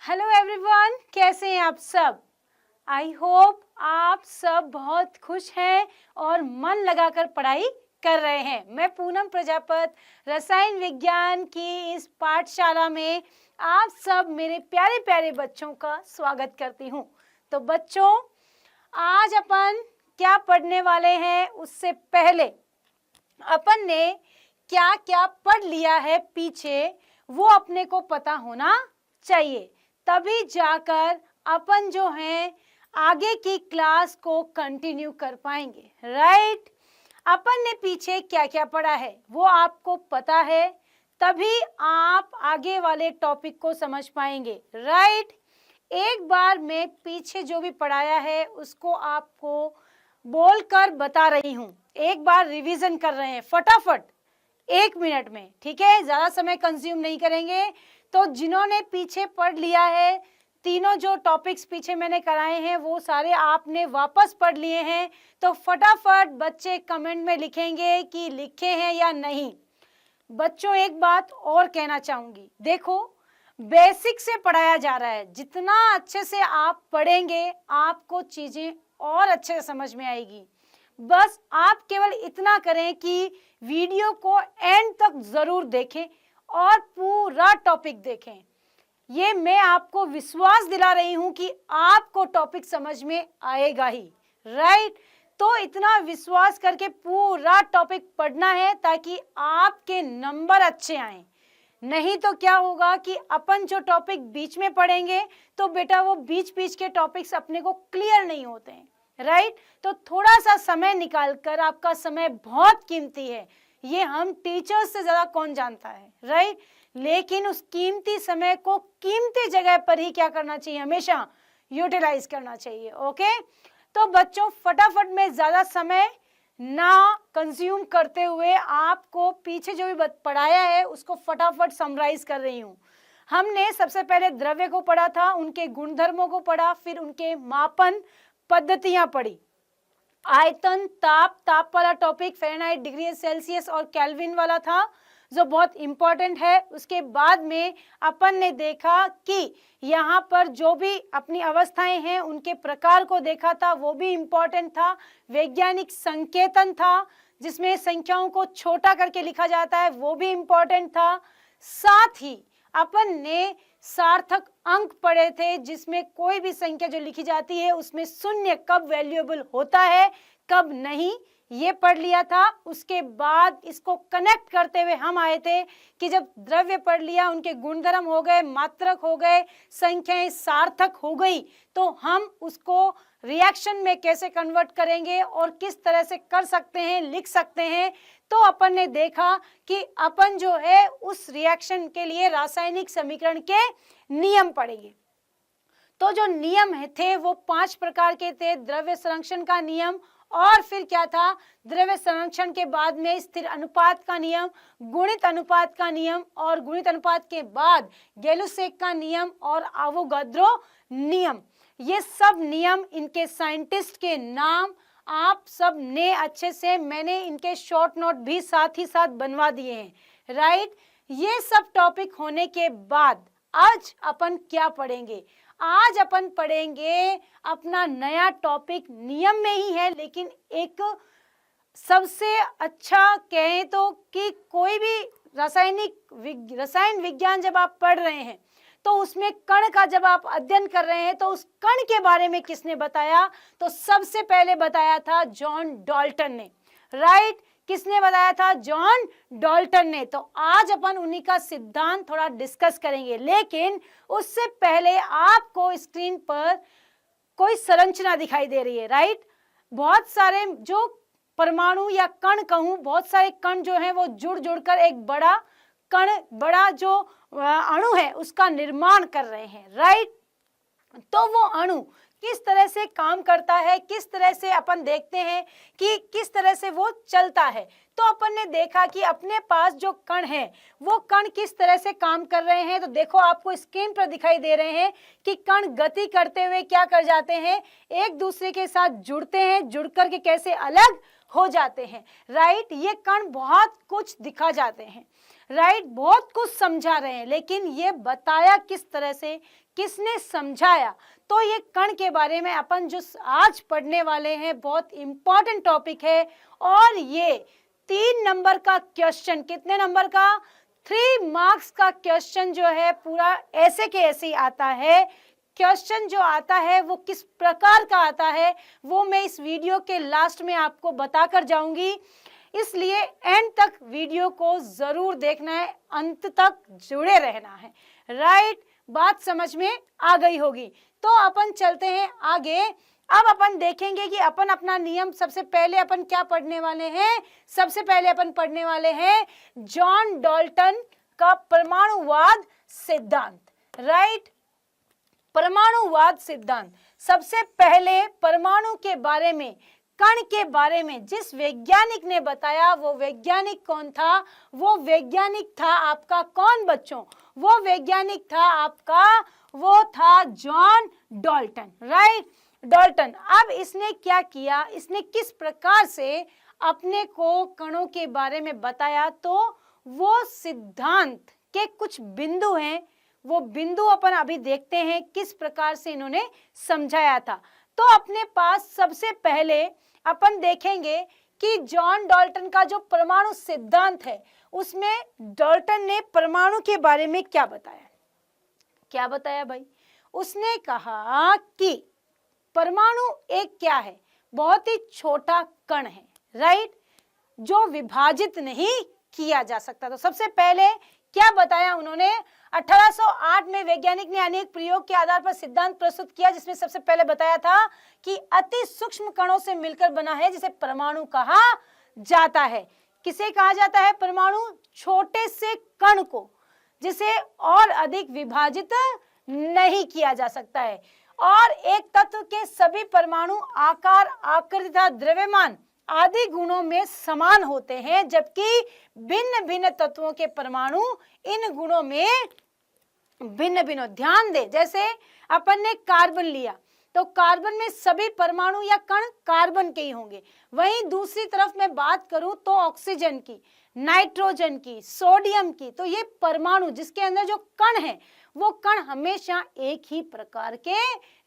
Hello everyone, कैसे हैं आप सब। आई होप आप सब बहुत खुश हैं और मन लगाकर पढ़ाई कर रहे हैं। मैं पूनम प्रजापत रसायन विज्ञान की इस पाठशाला में आप सब मेरे प्यारे प्यारे बच्चों का स्वागत करती हूँ। तो बच्चों, आज अपन क्या पढ़ने वाले हैं उससे पहले अपन ने क्या क्या पढ़ लिया है पीछे, वो अपने को पता होना चाहिए, तभी जाकर अपन जो है आगे की क्लास को कंटिन्यू कर पाएंगे। राइट? अपन ने पीछे क्या क्या पढ़ा है वो आपको पता है, तभी आप आगे वाले टॉपिक को समझ पाएंगे। राइट? एक बार मैं पीछे जो भी पढ़ाया है उसको आपको बोलकर बता रही हूँ। एक बार रिवीजन कर रहे हैं फटाफट 1 मिनट में, ठीक है? ज़्यादा समय कंज्यूम नहीं करेंगे। तो जिन्होंने पीछे पढ़ लिया है, तीनों जो टॉपिक्स पीछे मैंने कराए हैं वो सारे आपने वापस पढ़ लिए हैं, तो फटाफट बच्चे कमेंट में लिखेंगे कि लिखे हैं या नहीं। बच्चों, एक बात और कहना चाहूँगी, देखो बेसिक से पढ़ाया जा रहा है। जितना अच्छे से आप पढ़ेंगे आपको चीज़ें और अच्छे से समझ में आएगी। बस आप केवल इतना करें कि वीडियो को एंड तक ज़रूर देखें और पूरा टॉपिक देखें। ये मैं आपको विश्वास दिला रही हूं कि आपको टॉपिक समझ में आएगा ही। राइट? तो इतना विश्वास करके पूरा टॉपिक पढ़ना है ताकि आपके नंबर अच्छे आएं। नहीं तो क्या होगा कि अपन जो टॉपिक बीच में पढ़ेंगे तो बेटा वो बीच बीच के टॉपिक्स अपने को क्लियर नहीं होते हैं। राइट? तो थोड़ा सा समय निकालकर, आपका समय बहुत कीमती है, ये हम टीचर्स से ज़्यादा कौन जानता है। राइट? लेकिन उस कीमती समय को कीमती जगह पर ही क्या करना चाहिए, हमेशा यूटिलाइज करना चाहिए। ओके? तो बच्चों, फटाफट में ज़्यादा समय ना कंज्यूम करते हुए आपको पीछे जो भी पढ़ाया है उसको फटाफट समराइज कर रही हूँ। हमने सबसे पहले द्रव्य को पढ़ा था, उनके गुणधर्मों को पढ़ा, फिर उनके मापन पद्धतियां पढ़ी, आयतन, ताप वाला टॉपिक, फ़ारेनहाइट, डिग्री सेल्सियस और केल्विन वाला था जो बहुत इंपॉर्टेंट है। उसके बाद में अपन ने देखा कि यहाँ पर जो भी अपनी अवस्थाएं हैं उनके प्रकार को देखा था, वो भी इंपॉर्टेंट था। वैज्ञानिक संकेतन था जिसमें संख्याओं को छोटा करके लिखा जाता है, वो भी इंपॉर्टेंट था। साथ ही अपन ने सार्थक अंक पढ़े थे जिसमें कोई भी संख्या जो लिखी जाती है उसमें शून्य कब वैल्यूएबल होता है कब नहीं, ये पढ़ लिया था। उसके बाद इसको कनेक्ट करते हुए हम आए थे कि जब द्रव्य पढ़ लिया, उनके गुणधर्म हो गए, मात्रक हो गए, संख्याएं सार्थक हो गई, तो हम उसको रिएक्शन में कैसे कन्वर्ट करेंगे और किस तरह से कर सकते हैं, लिख सकते हैं। तो अपन ने देखा कि अपन जो है उस रिएक्शन के लिए रासायनिक समीकरण के नियम पढ़ेंगे। तो जो नियम थे वो 5 प्रकार के थे। द्रव्य संरक्षण का नियम, और फिर क्या था, द्रव्य संरक्षण के बाद में स्थिर अनुपात का नियम, गुणित अनुपात का नियम, और गुणित अनुपात के बाद गैलुसेक का नियम और आवोगाद्रो नियम। ये सब नियम, इनके साइंटिस्ट के नाम आप सब ने अच्छे से, मैंने इनके शॉर्ट नोट भी साथ ही साथ बनवा दिए हैं। राइट? ये सब टॉपिक होने के बाद आज अपन क्या पढ़ेंगे? आज अपन पढ़ेंगे अपना नया टॉपिक, नियम में ही है लेकिन एक सबसे अच्छा कहें तो कि कोई भी रसायन विज्ञान जब आप पढ़ रहे हैं तो उसमें कण का जब आप अध्ययन कर रहे हैं तो उस कण के बारे में किसने बताया? तो सबसे पहले बताया था जॉन डाल्टन ने। राइट? किसने बताया था? जॉन डाल्टन ने। तो आज अपन उन्हीं का सिद्धांत थोड़ा डिस्कस करेंगे, लेकिन उससे पहले आपको स्क्रीन पर कोई संरचना दिखाई दे रही है। राइट? बहुत सारे जो परमाणु या कण कहूं, बहुत सारे कण जो हैं वो जुड़ जुड़कर एक बड़ा कण, बड़ा जो अणु है उसका निर्माण कर रहे हैं। राइट? तो वो अणु किस तरह से काम करता है, किस तरह से अपन देखते हैं कि किस तरह से वो चलता है। तो अपन ने देखा कि अपने पास जो कण है वो कण किस तरह से काम कर रहे हैं। तो देखो, आपको स्क्रीन पर दिखाई दे रहे हैं कि कण गति करते हुए क्या कर जाते हैं, एक दूसरे के साथ जुड़ते हैं, जुड़ करके कैसे अलग हो जाते हैं। राइट? ये कण बहुत कुछ दिखा जाते हैं। राइट, बहुत कुछ समझा रहे हैं, लेकिन ये बताया किस तरह से, किसने समझाया? तो ये कण के बारे में अपन जो आज पढ़ने वाले हैं बहुत इंपॉर्टेंट टॉपिक है। और ये 3 नंबर का क्वेश्चन, कितने नंबर का? 3 मार्क्स का क्वेश्चन जो है पूरा ऐसे के ऐसे ही आता है। क्वेश्चन जो आता है वो किस प्रकार का आता है वो मैं इस वीडियो के लास्ट में आपको बताकर जाऊंगी, इसलिए एंड तक वीडियो को जरूर देखना है, अंत तक जुड़े रहना है। राइट, बात समझ में आ गई होगी। तो अपन चलते हैं आगे। अब अपन देखेंगे कि अपन अपना नियम, सबसे पहले अपन क्या पढ़ने वाले हैं? सबसे पहले अपन पढ़ने वाले हैं जॉन डाल्टन का परमाणुवाद सिद्धांत। राइट, परमाणुवाद सिद्धांत। सबसे पहले परमाणु के बारे में, कण के बारे में जिस वैज्ञानिक ने बताया, वो वैज्ञानिक कौन था? वो वैज्ञानिक था आपका कौन बच्चों? वो वैज्ञानिक था आपका, वो था जॉन डाल्टन। Right, Dalton. अब इसने क्या किया, इसने किस प्रकार से अपने को कणों के बारे में बताया? तो वो सिद्धांत के कुछ बिंदु हैं, वो बिंदु अपन अभी देखते हैं किस प्रकार से इन्होंने समझाया था। तो अपने पास सबसे पहले अपन देखेंगे कि जॉन डाल्टन का जो परमाणु सिद्धांत है उसमें डाल्टन ने परमाणु के बारे में क्या बताया? क्या बताया भाई? उसने कहा कि परमाणु एक क्या है? बहुत ही छोटा कण है। राइट, जो विभाजित नहीं किया जा सकता। तो सबसे पहले क्या बताया उन्होंने? 1808 में वैज्ञानिक ने अनेक प्रयोग के आधार पर सिद्धांत प्रस्तुत किया, जिसमें सबसे पहले बताया था कि अति सूक्ष्म कणों से मिलकर बना है, जिसे परमाणु कहा जाता है। किसे कहा जाता है? परमाणु। छोटे से कण को जिसे और अधिक विभाजित नहीं किया जा सकता है। और एक तत्व के सभी परमाणु आकार, आकृति, द्रव्यमान आदि गुणों में समान होते हैं, जबकि भिन्न भिन्न तत्वों के परमाणु इन गुणों में भिन्न भिन्न। ध्यान दे, जैसे अपन ने कार्बन लिया तो कार्बन में सभी परमाणु या कण कार्बन के ही होंगे। वहीं दूसरी तरफ मैं बात करूं तो ऑक्सीजन की, नाइट्रोजन की, सोडियम की, तो ये परमाणु जिसके अंदर जो कण है वो कण हमेशा एक ही प्रकार के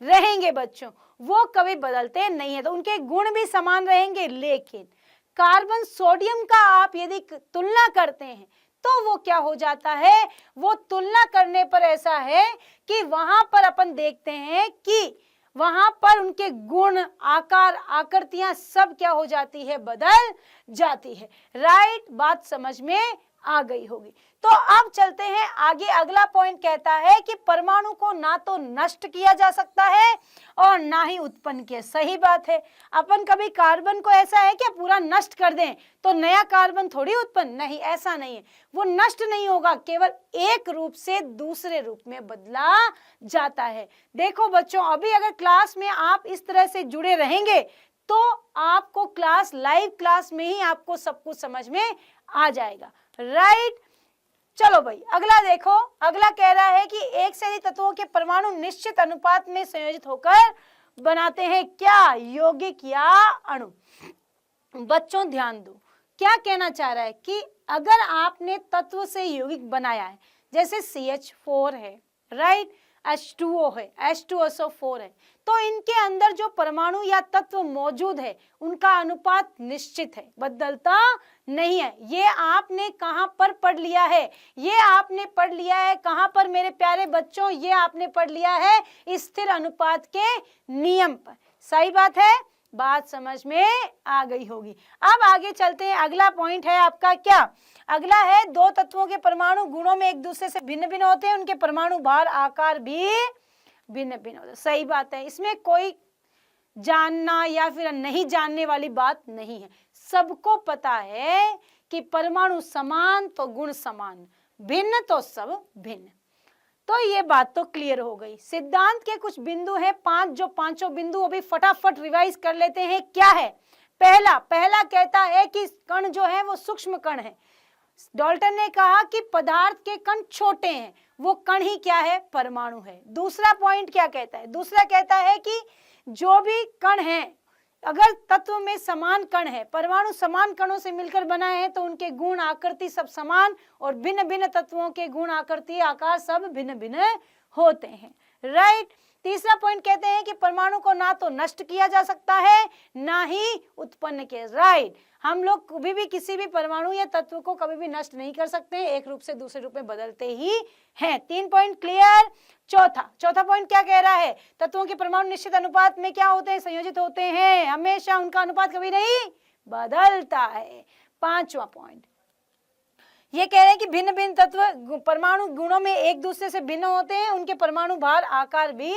रहेंगे बच्चों, वो कभी बदलते नहीं है। तो उनके गुण भी समान रहेंगे, लेकिन कार्बन सोडियम का आप यदि तुलना करते हैं तो वो क्या हो जाता है? वो तुलना करने पर ऐसा है कि वहां पर अपन देखते हैं कि वहां पर उनके गुण, आकार, आकृतियां सब क्या हो जाती है? बदल जाती है। राइट, बात समझ में आ गई होगी। तो अब चलते हैं आगे। अगला पॉइंट कहता है कि परमाणु को ना तो नष्ट किया जा सकता है और ना ही उत्पन्न किया। सही बात है। अपन कभी कार्बन को ऐसा है क्या पूरा नष्ट कर दें तो नया कार्बन थोड़ी उत्पन्न? नहीं, ऐसा नहीं है। वो नष्ट नहीं होगा, केवल एक रूप से दूसरे रूप में बदला जाता है। देखो बच्चों, अभी अगर क्लास में आप इस तरह से जुड़े रहेंगे तो आपको क्लास, लाइव क्लास में ही आपको सब कुछ समझ में आ जाएगा। राइट, चलो भाई अगला देखो। अगला कह रहा है कि एक से अधिक तत्वों के परमाणु निश्चित अनुपात में संयोजित होकर बनाते हैं क्या? यौगिक या अणु। बच्चों ध्यान दो, क्या कहना चाह रहा है कि अगर आपने तत्व से यौगिक बनाया है, जैसे CH4 है, राइट, H2O है, H2SO4 है, तो इनके अंदर जो परमाणु या तत्व मौजूद है उनका अनुपात निश्चित है, बदलता नहीं है। ये आपने कहां पर पढ़ लिया है? ये आपने पढ़ लिया है कहां पर मेरे प्यारे बच्चों? ये आपने पढ़ लिया है स्थिर अनुपात के नियम पर। सही बात है, बात समझ में आ गई होगी। अब आगे चलते हैं। अगला पॉइंट है आपका क्या? अगला है दो तत्वों के परमाणु गुणों में एक दूसरे से भिन्न भिन्न होते हैं, उनके परमाणु भार, आकार भी भिन्न भिन्न होते हैं। सही बात है, इसमें कोई जानना या फिर नहीं जानने वाली बात नहीं है। सबको पता है कि परमाणु समान तो गुण समान, भिन्न तो सब भिन्न। तो ये बात तो क्लियर हो गई। सिद्धांत के कुछ बिंदु हैं 5, जो पांचों बिंदु अभी फटाफट रिवाइज कर लेते हैं। क्या है? पहला कहता है कि कण जो है वो सूक्ष्म कण है। डाल्टन ने कहा कि पदार्थ के कण छोटे हैं, वो कण ही क्या है? परमाणु है। दूसरा पॉइंट क्या कहता है? दूसरा कहता है कि जो भी कण है अगर तत्व में समान कण है, परमाणु समान कणों से मिलकर बना है, तो उनके गुण आकृति सब समान और भिन्न भिन्न तत्वों के गुण आकृति आकार सब भिन्न भिन्न होते हैं। राइट। तीसरा पॉइंट कहते हैं कि परमाणु को ना तो नष्ट किया जा सकता है ना ही उत्पन्न किया। राइट। हम लोग कभी भी किसी भी परमाणु या तत्व को कभी भी नष्ट नहीं कर सकते हैं, एक रूप से दूसरे रूप में बदलते ही हैं। 3 पॉइंट क्लियर। चौथा पॉइंट क्या कह रहा है? तत्वों के परमाणु निश्चित अनुपात में क्या होते हैं? संयोजित होते हैं, हमेशा उनका अनुपात कभी नहीं बदलता है। 5वां पॉइंट ये कह रहे हैं कि भिन्न भिन्न तत्व परमाणु गुणों में एक दूसरे से भिन्न होते हैं, उनके परमाणु भार आकार भी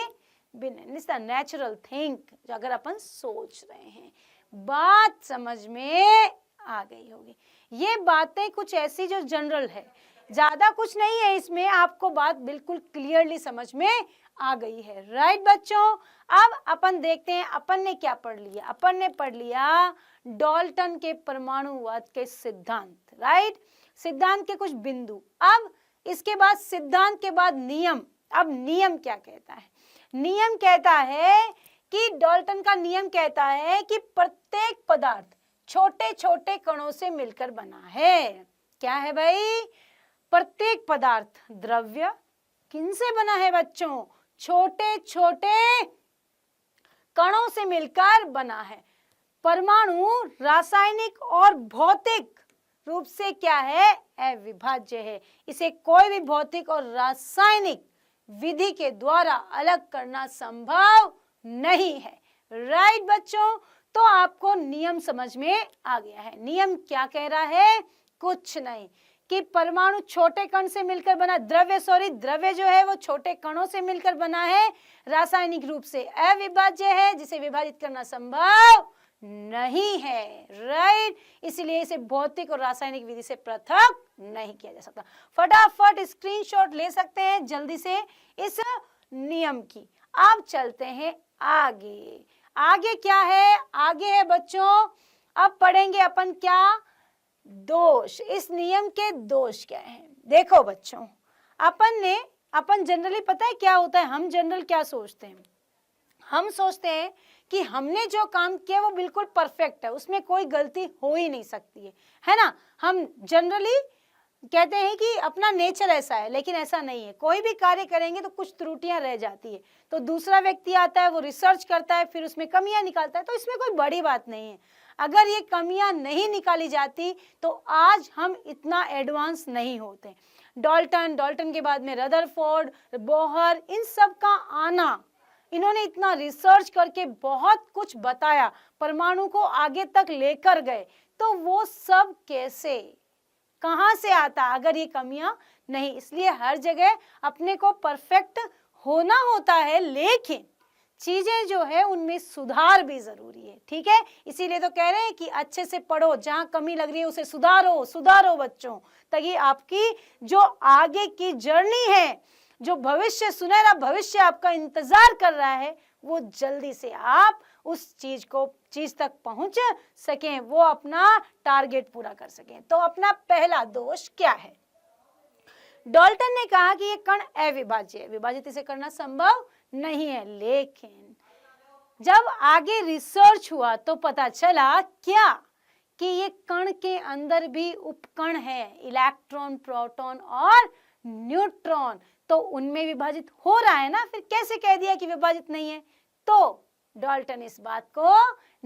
भिन्न। इट्स द नेचुरल थिंग, अगर अपन सोच रहे हैं। बात समझ में आ गई होगी। ये बातें कुछ ऐसी जो जनरल है, ज्यादा कुछ नहीं है इसमें, आपको बात बिल्कुल क्लियरली समझ में आ गई है। राइट बच्चों, अब अपन देखते हैं अपन ने क्या पढ़ लिया। अपन ने पढ़ लिया डाल्टन के परमाणुवाद के सिद्धांत। राइट, सिद्धांत के कुछ बिंदु। अब इसके बाद सिद्धांत के बाद नियम। अब नियम क्या कहता है? नियम कहता है कि डाल्टन का नियम कहता है कि प्रत्येक पदार्थ छोटे छोटे कणों से मिलकर बना है। क्या है भाई? प्रत्येक पदार्थ द्रव्य किनसे बना है बच्चों? छोटे छोटे कणों से मिलकर बना है। परमाणु रासायनिक और भौतिक रूप से क्या है? अविभाज्य है। इसे कोई भी भौतिक और रासायनिक विधि के द्वारा अलग करना संभव नहीं है। राइट बच्चों, तो आपको नियम समझ में आ गया है। नियम क्या कह रहा है? कुछ नहीं, कि परमाणु छोटे कण से मिलकर बना, द्रव्य जो है वो छोटे कणों से मिलकर बना है, रासायनिक रूप से अविभाज्य है, जिसे विभाजित करना संभव नहीं है। राइट, इसलिए इसे भौतिक और रासायनिक विधि से पृथक नहीं किया जा सकता। फटाफट स्क्रीनशॉट ले सकते हैं जल्दी से इस नियम की। अब चलते हैं आगे। आगे क्या है? आगे है बच्चों, अब पढ़ेंगे अपन क्या? दोष। इस नियम के दोष क्या हैं? देखो बच्चों, अपन जनरली पता है क्या होता है? हम जनरल क्या सोचते हैं? हम सोचते हैं कि हमने जो काम किया वो बिल्कुल परफेक्ट है, उसमें कोई गलती हो ही नहीं सकती है ना? हम जनरली कहते हैं कि अपना नेचर ऐसा है, लेकिन ऐसा नहीं है। कोई भी कार्य करेंगे तो कुछ त्रुटियां रह जाती है, तो दूसरा व्यक्ति आता है, वो रिसर्च करता है, फिर उसमें कमियां निकालता है, तो इसमें कोई बड़ी बात नहीं है। अगर ये कमियां नहीं निकाली जाती तो आज हम इतना एडवांस नहीं होते। डाल्टन के बाद में रदरफोर्ड, बोहर, इन सब का आना, इन्होंने इतना रिसर्च करके बहुत कुछ बताया, परमाणु को आगे तक लेकर गए, तो वो सब कैसे, कहां से आता अगर ये कमियां नहीं? इसलिए हर जगह अपने को परफेक्ट होना होता है, लेकिन चीजें जो है उनमें सुधार भी जरूरी है। ठीक है, इसीलिए तो कह रहे हैं कि अच्छे से पढ़ो, जहां कमी लग रही है उसे सुधारो बच्चों, ताकि आपकी जो आगे की जर्नी है, जो भविष्य, सुनहरा भविष्य आपका इंतजार कर रहा है, वो जल्दी से आप उस चीज तक पहुंच सकें, वो अपना टारगेट पूरा कर सकें। तो अपना पहला दोष क्या है? डाल्टन ने कहा कि ये कण अविभाज्य है, विभाजित इसे करना संभव नहीं है। लेकिन जब आगे रिसर्च हुआ तो पता चला क्या? कि ये कण के अंदर भी उपकण है, इलेक्ट्रॉन, प्रोटॉन और न्यूट्रॉन, तो उनमें विभाजित हो रहा है ना। फिर कैसे कह दिया कि विभाजित नहीं है? तो डाल्टन इस बात को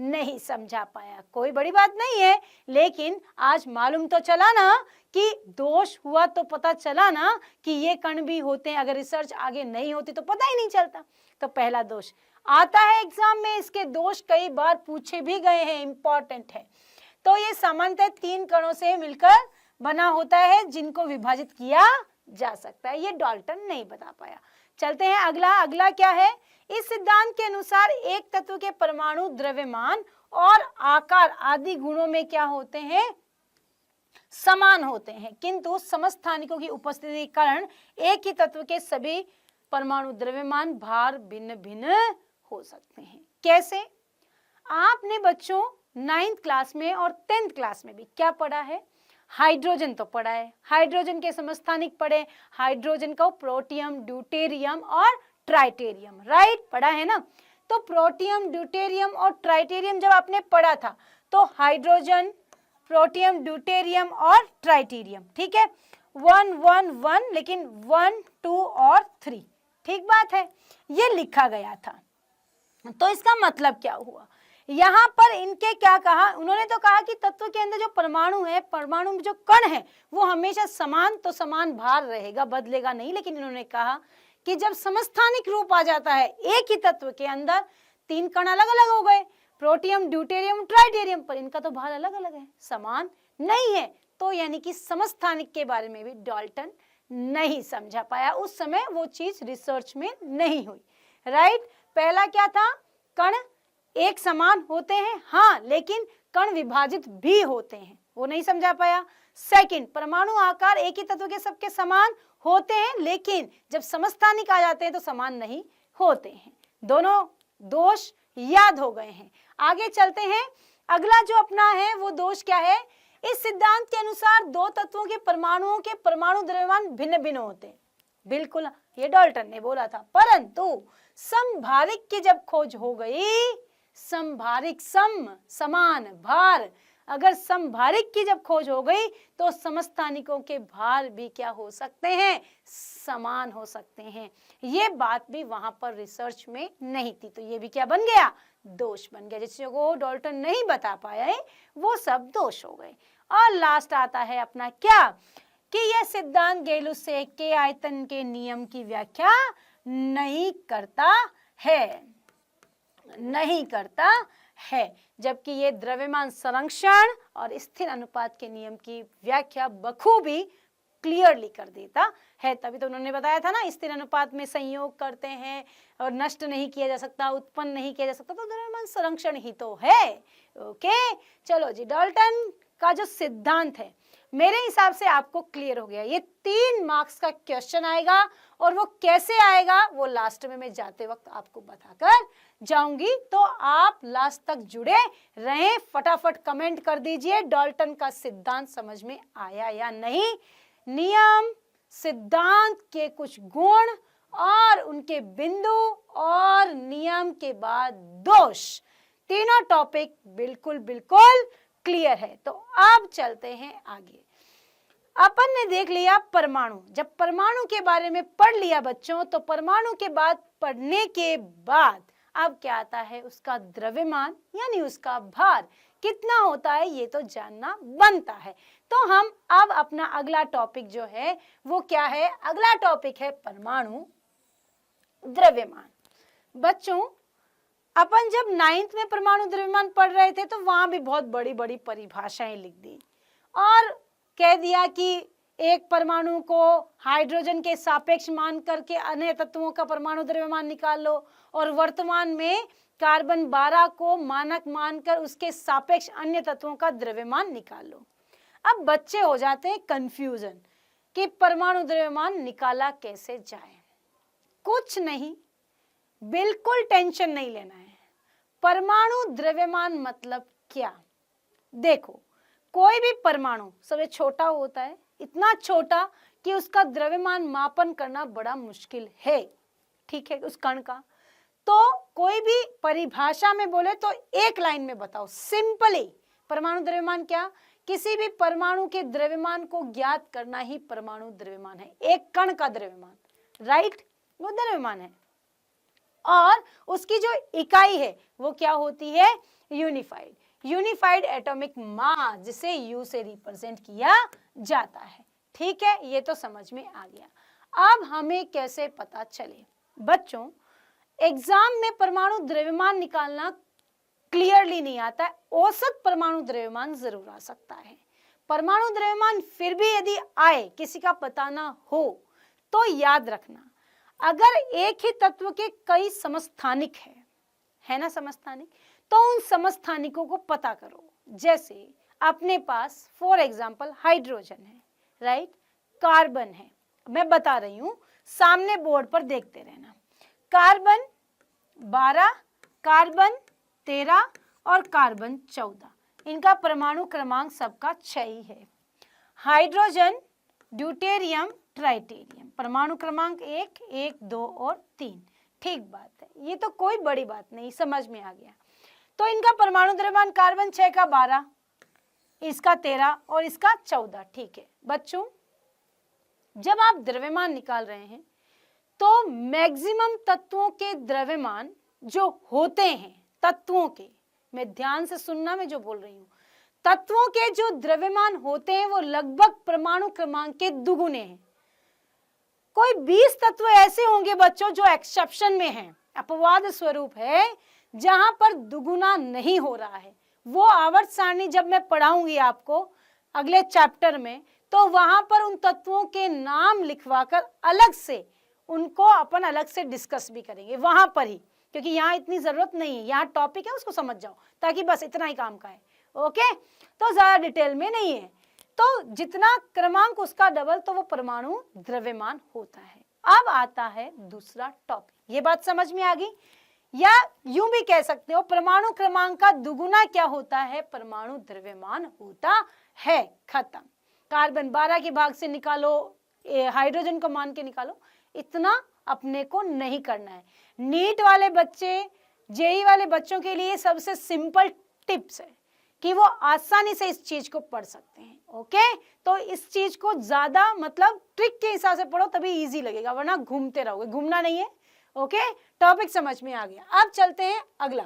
नहीं समझा पाया। कोई बड़ी बात नहीं है, लेकिन आज मालूम तो चला ना कि दोष हुआ, तो पता चला ना कि ये कण भी होते हैं। अगर रिसर्च आगे नहीं होती तो पता ही नहीं चलता। तो पहला दोष आता है एग्जाम में, इसके दोष कई बार पूछे भी गए हैं, इंपॉर्टेंट है। तो ये सामान्यतः 3 कणों से मिलकर बना होता है, जिनको विभाजित किया जा सकता है। ये डाल्टन नहीं बता पाया। चलते हैं अगला क्या है? इस सिद्धांत के अनुसार एक तत्व के परमाणु द्रव्यमान और आकार आदि गुणों में क्या होते हैं? समान होते हैं, किंतु समस्थानिकों की उपस्थिति के कारण एक ही तत्व के सभी परमाणु द्रव्यमान भार भिन्न भिन्न हो सकते हैं। कैसे? आपने बच्चों 9th क्लास में और 10th क्लास में भी क्या पढ़ा है? हाइड्रोजन तो पढ़ा है, हाइड्रोजन के समस्थानिक पढ़े, हाइड्रोजन का प्रोटियम, ड्यूटेरियम और ट्राइटेरियम। राइट, पढ़ा है ना। तो प्रोटियम, ड्यूटेरियम और ट्राइटेरियम जब आपने पढ़ा था तो हाइड्रोजन, प्रोटियम, ड्यूटेरियम और ट्राइटेरियम, ठीक है, 1 1 1, लेकिन 1 2 और 3, ठीक बात है, ये लिखा गया था। तो इसका मतलब क्या हुआ, यहाँ पर इनके क्या कहा, उन्होंने तो कहा कि तत्व के अंदर जो परमाणु है, परमाणु में जो कण है वो हमेशा समान, तो समान भार रहेगा, बदलेगा नहीं, लेकिन इन्होंने कहा कि जब समस्थानिक रूप आ जाता है एक ही तत्व के अंदर, 3 कण अलग अलग हो गए, प्रोटियम, ड्यूटेरियम, ट्राइटेरियम, पर इनका तो भार अलग अलग है, समान नहीं है, तो यानी कि समस्थानिक के बारे में भी डाल्टन नहीं समझा पाया, उस समय वो चीज रिसर्च में नहीं हुई, राइट। पहला क्या था, कण एक समान होते हैं, हाँ, लेकिन कण विभाजित भी होते हैं, वो नहीं समझा पाया। सेकंड, परमाणु आकार एक ही तत्व के सबके समान होते हैं, लेकिन जब समस्थानिक आ जाते हैं तो समान नहीं होते हैं। दोनों दोष याद हो गए हैं। आगे चलते हैं, अगला जो अपना है वो दोष क्या है, इस सिद्धांत के अनुसार दो तत्वों के परमाणुओं के परमाणु द्रव्यमान भिन्न भिन्न होते हैं। बिल्कुल, ये डाल्टन ने बोला था, परंतु समभारिक की जब खोज हो गई, समभारिक, समान भार, अगर समभारिक की जब खोज हो गई तो समस्थानिकों के भार भी क्या हो सकते हैं, समान हो सकते हैं। ये बात भी वहां पर रिसर्च में नहीं थी, तो ये भी क्या बन गया, दोष बन गया, जिसको वो डाल्टन नहीं बता पाया है वो सब दोष हो गए। और लास्ट आता है अपना क्या, कि यह सिद्धांत गैलुसेक के आयतन के नियम की व्याख्या नहीं करता है, जबकि ये द्रव्यमान संरक्षण और स्थिर अनुपात के नियम की व्याख्या बखूबी क्लियरली कर देता है। तभी तो उन्होंने बताया था ना, स्थिर अनुपात में संयोग करते हैं और नष्ट नहीं किया जा सकता, उत्पन्न नहीं किया जा सकता, तो द्रव्यमान संरक्षण ही तो है। ओके, चलो जी, डाल्टन का जो सिद्धांत है मेरे हिसाब से आपको क्लियर हो गया। ये 3 मार्क्स का क्वेश्चन आएगा, और वो कैसे आएगा वो लास्ट में मैं जाते वक्त आपको बताकर जाऊंगी, तो आप लास्ट तक जुड़े रहें। फटाफट कमेंट कर दीजिए डाल्टन का सिद्धांत समझ में आया या नहीं, नियम, सिद्धांत के कुछ गुण और उनके बिंदु, और नियम के बाद दोष, तीनों टॉपिक बिल्कुल बिल्कुल क्लियर है। तो अब चलते हैं आगे। अपन ने देख लिया परमाणु, जब परमाणु के बारे में पढ़ लिया बच्चों, तो परमाणु के बाद पढ़ने के बाद अब क्या आता है, उसका द्रव्यमान यानी उसका भार कितना होता है ये तो जानना बनता है। तो हम अब अपना अगला टॉपिक जो है वो क्या है, अगला टॉपिक है परमाणु द्रव्यमान। बच्चों, अपन जब 9th में परमाणु द्रव्यमान पढ़ रहे थे तो वहां भी बहुत बड़ी बड़ी परिभाषाएं लिख दी और कह दिया कि एक परमाणु को हाइड्रोजन के सापेक्ष मान करके अन्य तत्वों का परमाणु द्रव्यमान निकाल लो, और वर्तमान में कार्बन 12 को मानक मानकर उसके सापेक्ष अन्य तत्वों का द्रव्यमान निकाल लो। अब बच्चे हो जाते हैं कंफ्यूजन कि परमाणु द्रव्यमान निकाला कैसे जाए। कुछ नहीं, बिल्कुल टेंशन नहीं लेना है। परमाणु द्रव्यमान मतलब क्या, देखो, कोई भी परमाणु सबसे छोटा होता है, इतना छोटा कि उसका द्रव्यमान मापन करना बड़ा मुश्किल है, ठीक है, उस कण का। तो कोई भी परिभाषा में बोले तो एक लाइन में बताओ सिंपली, परमाणु द्रव्यमान क्या, किसी भी परमाणु के द्रव्यमान को ज्ञात करना ही परमाणु द्रव्यमान है। एक कण का द्रव्यमान, राइट, वो द्रव्यमान है, और उसकी जो इकाई है वो क्या होती है, यूनिफाइड एटॉमिक मास, जिसे U से रिप्रेजेंट किया जाता है। ठीक है, ये तो समझ में आ गया। अब हमें कैसे पता चले, बच्चों एग्जाम में परमाणु द्रव्यमान निकालना क्लियरली नहीं आता है, औसत परमाणु द्रव्यमान जरूर आ सकता है। परमाणु द्रव्यमान फिर भी यदि आए, किसी का पता ना हो, तो याद रखना, अगर एक ही तत्व के कई समस्थानिक है ना समस्थानिक, तो उन समस्थानिकों को पता करो। जैसे अपने पास फॉर एग्जाम्पल हाइड्रोजन है, राइट, कार्बन है, मैं बता रही हूं, सामने बोर्ड पर देखते रहना, कार्बन 12, कार्बन 13 और कार्बन 14, इनका परमाणु क्रमांक सबका 6 ही है। हाइड्रोजन, ड्यूटेरियम, ट्राइटेरियम, परमाणु क्रमांक 1, 1, 2 और 3, ठीक बात है, ये तो कोई बड़ी बात नहीं, समझ में आ गया। तो इनका परमाणु द्रव्यमान कार्बन 6 का 12, इसका 13 और इसका 14। ठीक है बच्चों, जब आप द्रव्यमान निकाल रहे हैं तो मैक्सिमम तत्वों के द्रव्यमान जो होते हैं, तत्वों के, मैं ध्यान से सुनना मैं जो बोल रही हूं, तत्वों के जो द्रव्यमान होते हैं वो लगभग परमाणु क्रमांक के दुगुने हैं। कोई 20 तत्व ऐसे होंगे बच्चों जो एक्सेप्शन में हैं, अपवाद स्वरूप है, जहां पर दुगुना नहीं हो रहा है। वो आवर्त सारणी जब मैं पढ़ाऊंगी आपको अगले चैप्टर में, तो वहां पर उन तत्वों के नाम लिखवाकर अलग से उनको अपन अलग से डिस्कस भी करेंगे वहां पर ही, क्योंकि यहाँ इतनी जरूरत नहीं है, यहाँ टॉपिक है उसको समझ जाओ, ताकि बस इतना ही काम का है। ओके, तो ज्यादा डिटेल में नहीं है। तो जितना क्रमांक उसका डबल, तो वो परमाणु द्रव्यमान होता है। अब आता है दूसरा टॉपिक, ये बात समझ में आ गई, या यूं भी कह सकते हो परमाणु क्रमांक का दुगुना क्या होता है, परमाणु द्रव्यमान होता है। खत्म। कार्बन 12 के भाग से निकालो, हाइड्रोजन को मान के निकालो, इतना अपने को नहीं करना है। नीट वाले बच्चे, जेई वाले बच्चों के लिए सबसे सिंपल टिप्स है कि वो आसानी से इस चीज को पढ़ सकते हैं। ओके, तो इस चीज को ज्यादा मतलब ट्रिक के हिसाब से पढ़ो, तभी इजी लगेगा, वरना घूमते रहोगे, घूमना नहीं है। ओके, टॉपिक समझ में आ गया। अब चलते हैं अगला।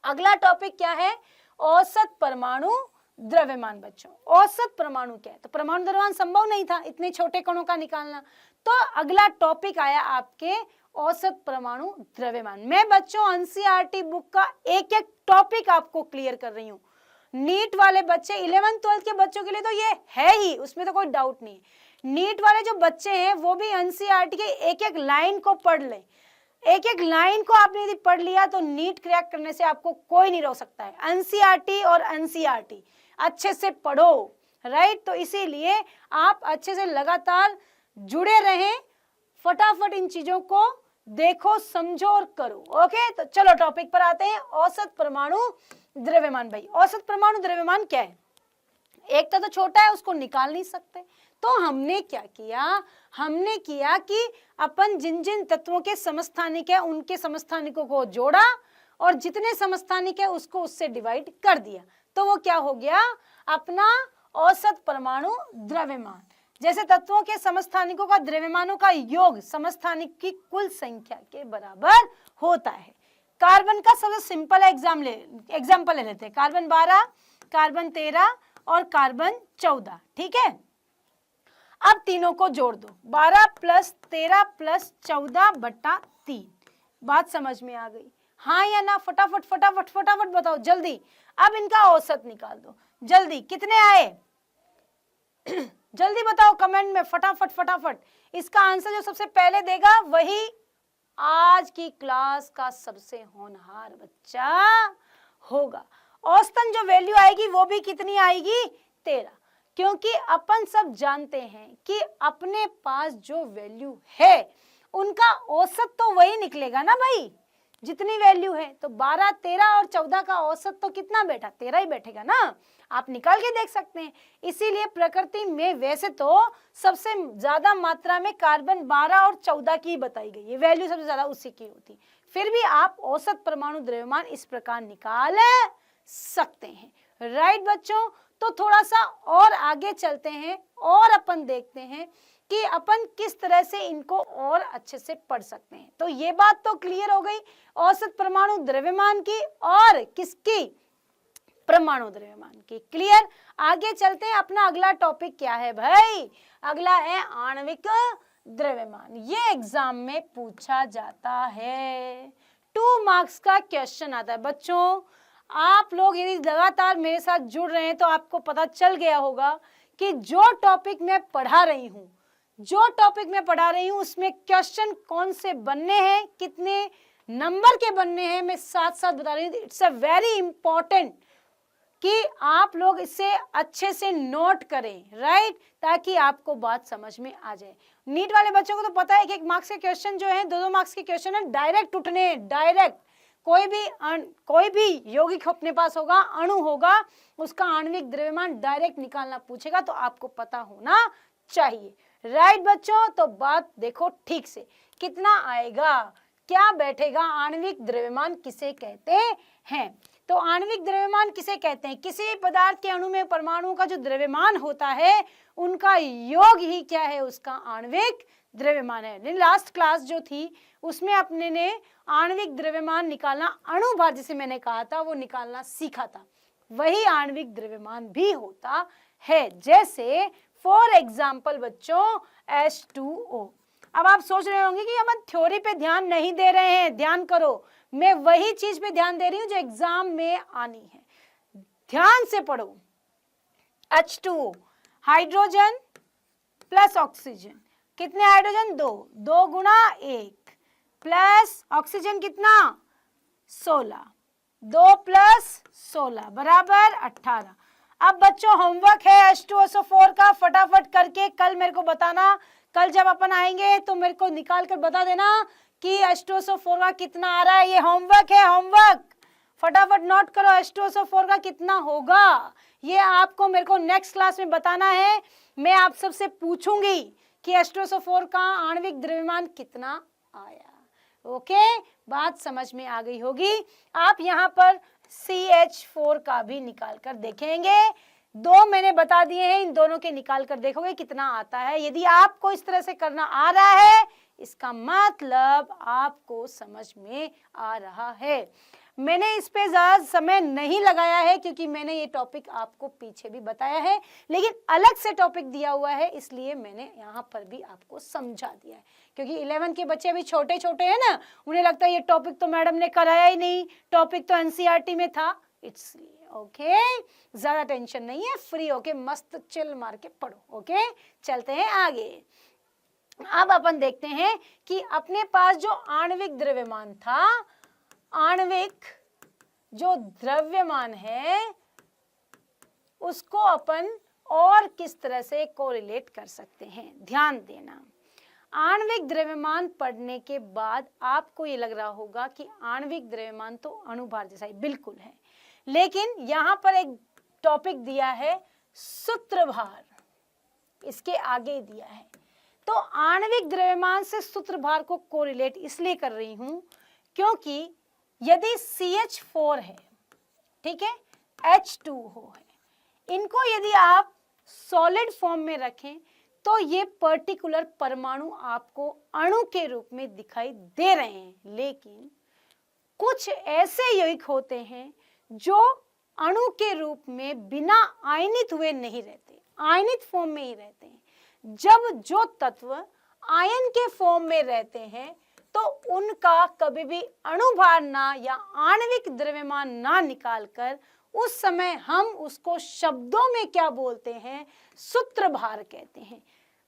अगला टॉपिक क्या है, औसत परमाणु द्रव्यमान। बच्चों औसत परमाणु क्या है, तो परमाणु द्रव्यमान संभव नहीं था इतने छोटे कणों का निकालना, तो अगला टॉपिक आया आपके औसत परमाणु द्रव्यमान। मैं बच्चों एनसीईआरटी बुक का एक एक टॉपिक आपको क्लियर कर रही हूँ। नीट वाले बच्चे 11th 12th के बच्चों के लिए तो ये है ही, उसमें तो कोई डाउट नहीं है। नीट वाले जो बच्चे हैं वो भी एनसीईआरटी के एक एक लाइन को पढ़ लें। एक एक लाइन को आपने यदि पढ़ लिया तो नीट क्रैक करने से आपको कोई नहीं रोक सकता है। एनसीईआरटी और एनसीईआरटी अच्छे से पढ़ो, राइट। तो इसीलिए आप अच्छे से लगातार जुड़े रहें, फटाफट इन चीजों को देखो, समझो और करो। ओके, तो चलो टॉपिक पर आते हैं, औसत परमाणु द्रव्यमान। भाई औसत परमाणु द्रव्यमान क्या है, एक तो छोटा है, उसको निकाल नहीं सकते, तो हमने क्या किया, हमने किया कि अपन जिन जिन तत्वों के समस्थानिक है उनके समस्थानिकों को जोड़ा और जितने समस्थानिक है उसको उससे डिवाइड कर दिया, तो वो क्या हो गया अपना औसत परमाणु द्रव्यमान। जैसे तत्वों के समस्थानिकों का द्रव्यमानों का योग समस्थानिक की कुल संख्या के बराबर होता है। कार्बन का सबसे सिंपल एग्जाम्पल ले लेते हैं, कार्बन 12, कार्बन 13 और कार्बन 14। ठीक है, अब तीनों को जोड़ दो, 12 + 13 + 14 बटा 3। बात समझ में आ गई, हाँ या ना? फटाफट फटाफट फटाफट बताओ जल्दी। अब इनका औसत निकाल दो जल्दी, कितने आए जल्दी बताओ कमेंट में, फटाफट फटाफट। इसका आंसर जो सबसे पहले देगा वही आज की क्लास का सबसे होनहार बच्चा होगा। औसतन जो वैल्यू आएगी वो भी कितनी आएगी, 13, क्योंकि अपन सब जानते हैं कि अपने पास जो वैल्यू है उनका औसत तो वही निकलेगा ना भाई, जितनी वैल्यू है। तो 12, 13 और 14 का औसत तो कितना बैठा, 13 ही बैठेगा ना, आप निकाल के देख सकते हैं। इसीलिए प्रकृति में वैसे तो सबसे ज्यादा मात्रा में कार्बन 12 और 14 की बताई गई है, वैल्यू सबसे ज्यादा उसी की होती, फिर भी आप औसत परमाणु द्रव्यमान इस प्रकार निकाल सकते हैं। राइट बच्चों, तो थोड़ा सा और आगे चलते हैं और अपन देखते हैं कि अपन किस तरह से इनको और अच्छे से पढ़ सकते हैं। तो ये बात तो क्लियर हो गई औसत परमाणु द्रव्यमान की और किसकी, परमाणु द्रव्यमान की। क्लियर, आगे चलते हैं। अपना अगला टॉपिक क्या है भाई, अगला है आणविक द्रव्यमान। ये एग्जाम में पूछा जाता है, 2 मार्क्स का क्वेश्चन आता है। बच्चों आप लोग यदि लगातार मेरे साथ जुड़ रहे हैं तो आपको पता चल गया होगा कि जो टॉपिक मैं पढ़ा रही हूं उसमें क्वेश्चन कौन से बनने हैं, कितने नंबर के बनने हैं, मैं साथ साथ बता रही हूँ। इट्स अ वेरी इंपॉर्टेंट कि आप लोग इसे अच्छे से नोट करें, राइट, ताकि आपको बात समझ में आ जाए। नीट वाले बच्चों को तो पता है कि 1 मार्क्स के क्वेश्चन जो है 2-2 मार्क्स के क्वेश्चन है, डायरेक्ट उठने, डायरेक्ट। कोई भी यौगिक अपने पास होगा, अणु होगा, उसका आणविक द्रव्यमान डायरेक्ट निकालना पूछेगा, तो आपको पता होना चाहिए। राइट बच्चों, तो बात देखो ठीक से, कितना आएगा क्या बैठेगा? आणविक द्रव्यमान किसे कहते हैं? तो आणविक द्रव्यमान किसे कहते हैं? किसी पदार्थ के अणु में परमाणु का जो द्रव्यमान होता है उनका योग ही क्या है? उसका आणविक द्रव्यमान है। लास्ट क्लास जो थी उसमें अपने ने आणविक द्रव्यमान निकालना, अणुभार जिसे मैंने कहा था वो निकालना सीखा था। वही आणविक द्रव्यमान भी होता है, जैसे फॉर एग्जाम्पल बच्चों H2O। अब आप सोच रहे होंगे कि हम थ्योरी पे ध्यान नहीं दे रहे हैं, ध्यान करो, मैं वही चीज पे ध्यान दे रही हूं जो एग्जाम में आनी है। ध्यान से पढ़ो। H2O हाइड्रोजन प्लस ऑक्सीजन, कितने हाइड्रोजन? 2, 2 गुणा 1 प्लस ऑक्सीजन कितना? 16, 2 प्लस 16 बराबर 18। अब बच्चों होमवर्क है H2SO4 का, फटाफट करके कल मेरे को बताना। कल जब अपन आएंगे तो मेरे को निकाल कर बता देना कि H2SO4 का कितना आ रहा है। ये होमवर्क है, होमवर्क फटाफट नोट करो H2SO4 का कितना होगा। ये आपको मेरे को नेक्स्ट क्लास में बताना है। मैं आप सबसे पूछूंगी कि H2SO4 का आणविक द्रव्यमान कितना आया। ओके, बात समझ में आ गई होगी। आप यहाँ पर CH4 का भी निकाल कर देखेंगे। 2 मैंने बता दिए हैं, इन दोनों के निकाल कर देखोगे कितना आता है। यदि आपको इस तरह से करना आ रहा है इसका मतलब आपको समझ में आ रहा है। मैंने इस पे ज्यादा समय नहीं लगाया है क्योंकि मैंने ये टॉपिक आपको पीछे भी बताया है, लेकिन अलग से टॉपिक दिया हुआ है इसलिए मैंने यहाँ पर भी आपको समझा दिया है। क्योंकि 11 के बच्चे अभी छोटे छोटे हैं ना, उन्हें लगता है ये टॉपिक तो मैडम ने कराया ही नहीं, टॉपिक तो NCERT में था, इसलिए ओके ज्यादा टेंशन नहीं है, फ्री होके मस्त चिल मार के पढ़ो। ओके, चलते हैं आगे। अब अपन देखते हैं कि अपने पास जो आणविक द्रव्यमान था, आणविक जो द्रव्यमान है उसको अपन और किस तरह से कोरिलेट कर सकते हैं। ध्यान देना, आणविक द्रव्यमान पढ़ने के बाद आपको ये लग रहा होगा कि आणविक द्रव्यमान तो अणुभार जैसा ही बिल्कुल है, लेकिन यहाँ पर एक टॉपिक दिया है सूत्रभार, इसके आगे दिया है। तो आणविक द्रव्यमान से सूत्रभार को कोरिलेट इसलिए कर रही हूं क्योंकि यदि CH4 है, ठीक है, H2O है, इनको यदि आप सॉलिड फॉर्म में रखें तो ये पर्टिकुलर परमाणु आपको अणु के रूप में दिखाई दे रहे हैं, लेकिन कुछ ऐसे यौगिक होते हैं जो अणु के रूप में बिना आयनित हुए नहीं रहते, आयनित फॉर्म में ही रहते हैं। जब जो तत्व आयन के फॉर्म में रहते हैं तो उनका कभी भी अणुभार ना या आणविक द्रव्यमान ना निकालकर उस समय हम उसको शब्दों में क्या बोलते हैं? सूत्रभार कहते हैं।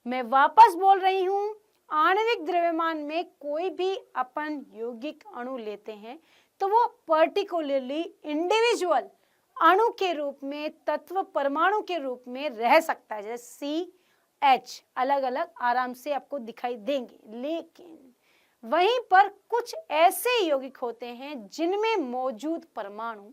मैं वापस बोल रही हूं, आणविक द्रव्यमान में कोई भी अपन यौगिक अणु लेते हैं तो वो पर्टिकुलरली इंडिविजुअल अणु के रूप में, तत्व परमाणु के रूप में रह सकता है, जैसे CH अलग अलग आराम से आपको दिखाई देंगे, लेकिन वहीं पर कुछ ऐसे यौगिक होते हैं जिनमें मौजूद परमाणु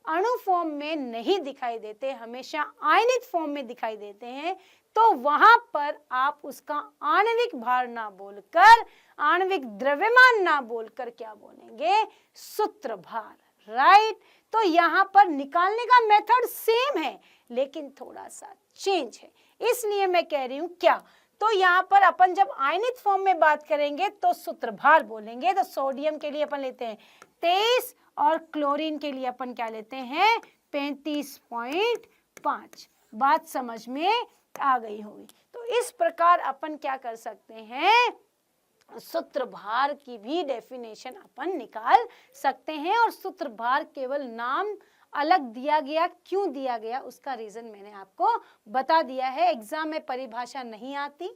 अणु फॉर्म में नहीं दिखाई देते, हमेशा आयनिक फॉर्म में दिखाई देते हैं। तो वहां पर आप उसका आणविक भार ना बोलकर, आणविक द्रव्यमान ना बोलकर क्या बोलेंगे? सूत्रभार, राइट। तो यहाँ पर निकालने का मेथड सेम है लेकिन थोड़ा सा चेंज है, इसलिए मैं कह रही हूं क्या, तो यहाँ पर अपन जब आयनिक फॉर्म में बात करेंगे तो सूत्रभार बोलेंगे। तो सोडियम के लिए अपन लेते हैं 23 और क्लोरीन के लिए अपन क्या लेते हैं? 35.5। बात समझ में आ गई होगी। तो इस प्रकार अपन क्या कर सकते हैं? सूत्रभार की भी डेफिनेशन अपन निकाल सकते हैं। और सूत्रभार केवल नाम अलग दिया गया, क्यों दिया गया उसका रीजन मैंने आपको बता दिया है। एग्जाम में परिभाषा नहीं आती,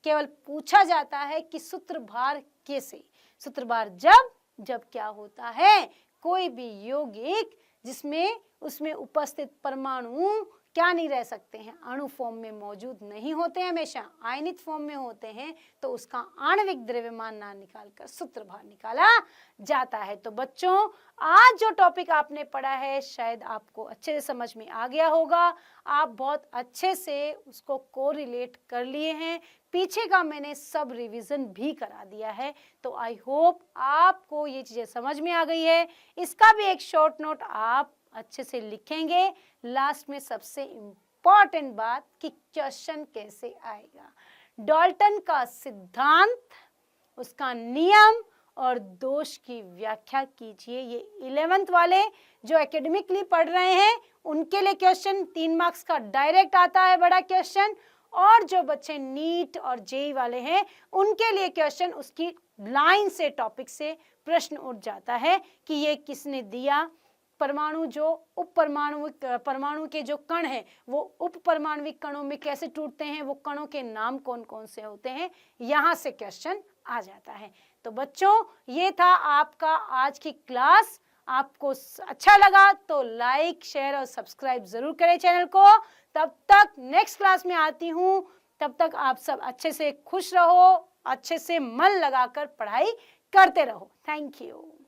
केवल पूछा जाता है कि सूत्रभार कैसे। सूत्रभार जब क्या होता है, कोई भी यौगिक जिसमें उसमें उपस्थित परमाणु क्या नहीं रह सकते हैं, अणु फॉर्म में मौजूद नहीं होते हैं, हमेशा आयनिक फॉर्म में होते हैं, तो उसका आणविक द्रव्यमान ना निकालकर सूत्रभार निकाला जाता है। तो बच्चों आज जो टॉपिक आपने पढ़ा है शायद आपको अच्छे से समझ में आ गया होगा। आप बहुत अच्छे से उसको कोरिलेट कर लिए हैं, पीछे का मैंने सब रिवीजन भी करा दिया है। तो आई होप आपको ये चीज़ें समझ में आ गई है। इसका भी एक शॉर्ट नोट आप अच्छे से लिखेंगे। लास्ट में सबसे इम्पॉर्टेंट बात कि क्वेश्चन कैसे आएगा, डाल्टन का सिद्धांत, उसका नियम और दोष की व्याख्या कीजिए। ये 11th वाले जो एकेडमिकली पढ़ रहे हैं उनके लिए क्वेश्चन 3 मार्क्स का डायरेक्ट आता है, बड़ा क्वेश्चन। और जो बच्चे नीट और जेई वाले हैं उनके लिए क्वेश्चन उसकी लाइन से, टॉपिक से प्रश्न उठ जाता है कि ये किसने दिया, परमाणु जो परमाणु के जो कण हैं वो उप परमाणविक कणों में कैसे टूटते हैं, वो कणों के नाम कौन कौन से होते हैं, यहाँ से क्वेश्चन आ जाता है। तो बच्चों ये था आपका आज की क्लास। आपको अच्छा लगा तो लाइक, शेयर और सब्सक्राइब जरूर करें चैनल को। तब तक नेक्स्ट क्लास में आती हूँ, तब तक आप सब अच्छे से खुश रहो, अच्छे से मन लगाकर पढ़ाई करते रहो। Thank you.